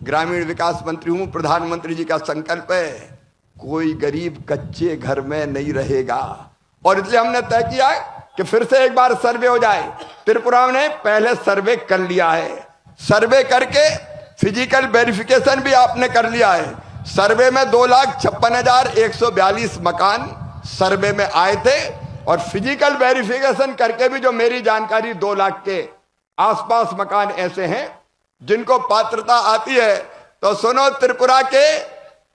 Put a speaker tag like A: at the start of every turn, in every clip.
A: ग्रामीण विकास मंत्री हूं, प्रधानमंत्री जी का संकल्प है कोई गरीब कच्चे घर में नहीं रहेगा। और इसलिए हमने तय किया है कि फिर से एक बार सर्वे हो जाए। त्रिपुरा ने पहले सर्वे कर लिया है, सर्वे करके फिजिकल वेरिफिकेशन भी आपने कर लिया है। सर्वे में 2,56,142 मकान सर्वे में आए थे और फिजिकल वेरिफिकेशन करके भी जो मेरी जानकारी 2 लाख के आसपास मकान ऐसे हैं जिनको पात्रता आती है। तो सुनो त्रिपुरा के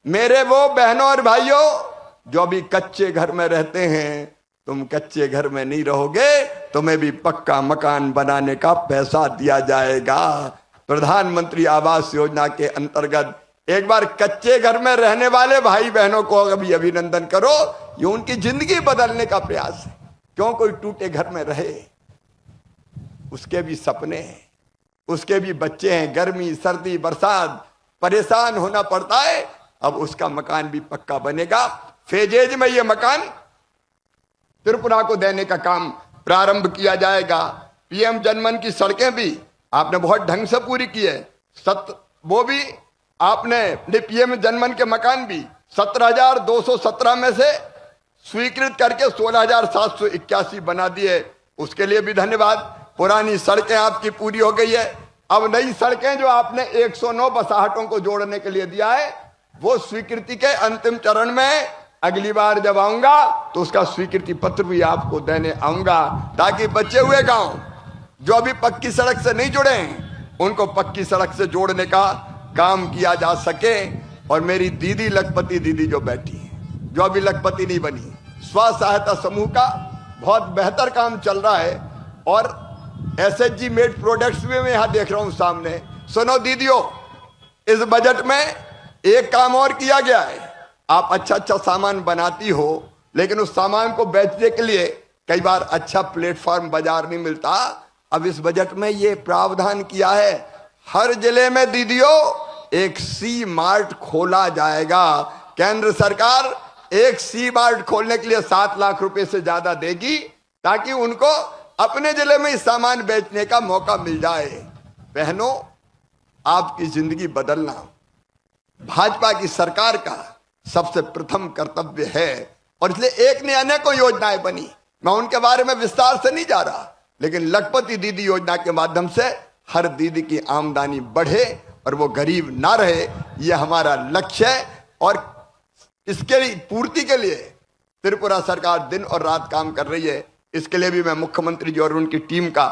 A: मेरे वो बहनों और भाइयों जो अभी कच्चे घर में रहते हैं, तुम कच्चे घर में नहीं रहोगे, तुम्हें भी पक्का मकान बनाने का पैसा दिया जाएगा। प्रधानमंत्री आवास योजना के अंतर्गत एक बार कच्चे घर में रहने वाले भाई बहनों को अभी अभिनंदन करो, ये उनकी जिंदगी बदलने का प्रयास है। क्यों कोई टूटे घर में रहे, उसके भी सपने हैं, उसके भी बच्चे हैं, गर्मी सर्दी बरसात परेशान होना पड़ता है। अब उसका मकान भी पक्का बनेगा। फेजेज में ये मकान त्रिपुरा को देने का काम प्रारंभ किया जाएगा। पीएम जनमन की सड़कें भी आपने बहुत ढंग से पूरी की है, वो भी आपने पीएम जनमन के मकान भी 17,217 में से स्वीकृत करके 16,781 बना दिए, उसके लिए भी धन्यवाद। पुरानी सड़कें आपकी पूरी हो गई है। अब नई सड़कें जो आपने 109 बसाहटों को जोड़ने के लिए दिया है वो स्वीकृति के अंतिम चरण में, अगली बार जब आऊंगा तो उसका स्वीकृति पत्र भी आपको देने आऊंगा, ताकि बचे हुए गांव जो अभी पक्की सड़क से नहीं जुड़े हैं उनको पक्की सड़क से जोड़ने का काम किया जा सके। और मेरी दीदी लखपति दीदी जो बैठी है, जो अभी लखपति नहीं बनी, स्व सहायता समूह का बहुत बेहतर काम चल रहा है और एसएचजी मेड प्रोडक्ट्स भी मैं यहां देख रहा हूं सामने। सुनो दीदियों, इस बजट में एक काम और किया गया है। आप अच्छा अच्छा सामान बनाती हो, लेकिन उस सामान को बेचने के लिए कई बार अच्छा प्लेटफॉर्म बाजार नहीं मिलता। अब इस बजट में ये प्रावधान किया है, हर जिले में दीदियों एक सी मार्ट खोला जाएगा। केंद्र सरकार एक सी मार्ट खोलने के लिए 7 लाख रुपए से ज्यादा देगी, ताकि उनको अपने जिले में इस सामान बेचने का मौका मिल जाए। बहनों, आपकी जिंदगी बदलना भाजपा की सरकार का सबसे प्रथम कर्तव्य है और इसलिए एक ने अनेकों योजनाएं बनी। मैं उनके बारे में विस्तार से नहीं जा रहा, लेकिन लखपति दीदी योजना के माध्यम से हर दीदी की आमदनी बढ़े और वो गरीब ना रहे, ये हमारा लक्ष्य है। और इसके पूर्ति के लिए त्रिपुरा सरकार दिन और रात काम कर रही है। इसके लिए भी मैं मुख्यमंत्री जी और उनकी टीम का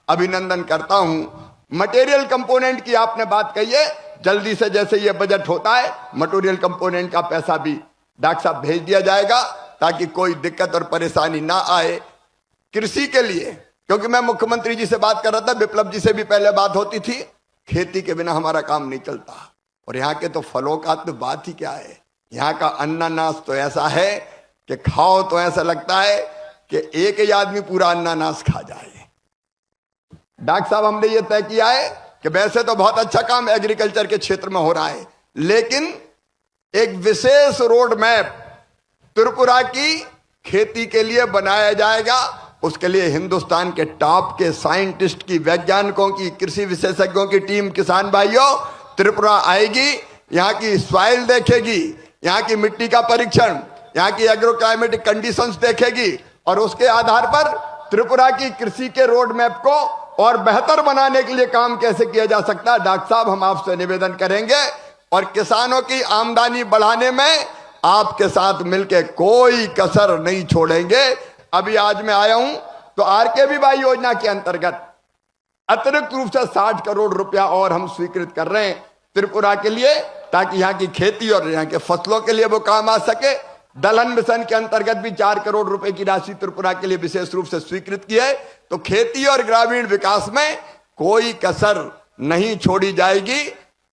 A: अभिनंदन करता हूं। मटेरियल कंपोनेंट की आपने बात कही है, जल्दी से जैसे ये बजट होता है मटेरियल कंपोनेंट का पैसा भी डॉक्टर साहब भेज दिया जाएगा, ताकि कोई दिक्कत और परेशानी ना आए। कृषि के लिए, क्योंकि मैं मुख्यमंत्री जी से बात कर रहा था, विप्लव जी से भी पहले बात होती थी, खेती के बिना हमारा काम नहीं चलता। और यहाँ के तो फलों का तो बात ही क्या है, यहाँ का अनानास तो ऐसा है कि खाओ तो ऐसा लगता है कि एक ही आदमी पूरा अनानास खा जाए। डॉक्टर साहब, हमने ये तय किया है कि वैसे तो बहुत अच्छा काम एग्रीकल्चर के क्षेत्र में हो रहा है, लेकिन एक विशेष रोड मैप त्रिपुरा की खेती के लिए बनाया जाएगा। उसके लिए हिंदुस्तान के टॉप के साइंटिस्ट की, वैज्ञानिकों की, कृषि विशेषज्ञों की टीम, किसान भाइयों, त्रिपुरा आएगी, यहाँ की सॉइल देखेगी, यहाँ की मिट्टी का परीक्षण, यहाँ की एग्रो क्लाइमेटिक कंडीशंस देखेगी और उसके आधार पर त्रिपुरा की कृषि के रोड मैप को और बेहतर बनाने के लिए काम कैसे किया जा सकता है। डॉक्टर साहब, हम आपसे निवेदन करेंगे और किसानों की आमदनी बढ़ाने में आपके साथ मिलकर कोई कसर नहीं छोड़ेंगे। अभी आज मैं आया हूं तो RKVY योजना के अंतर्गत अतिरिक्त रूप से 60 करोड़ रुपया और हम स्वीकृत कर रहे हैं त्रिपुरा के लिए, ताकि यहाँ की खेती और यहाँ के फसलों के लिए वो काम आ सके। दलहन मिशन के अंतर्गत भी 4 करोड़ रुपए की राशि त्रिपुरा के लिए विशेष रूप से स्वीकृत की है। तो खेती और ग्रामीण विकास में कोई कसर नहीं छोड़ी जाएगी।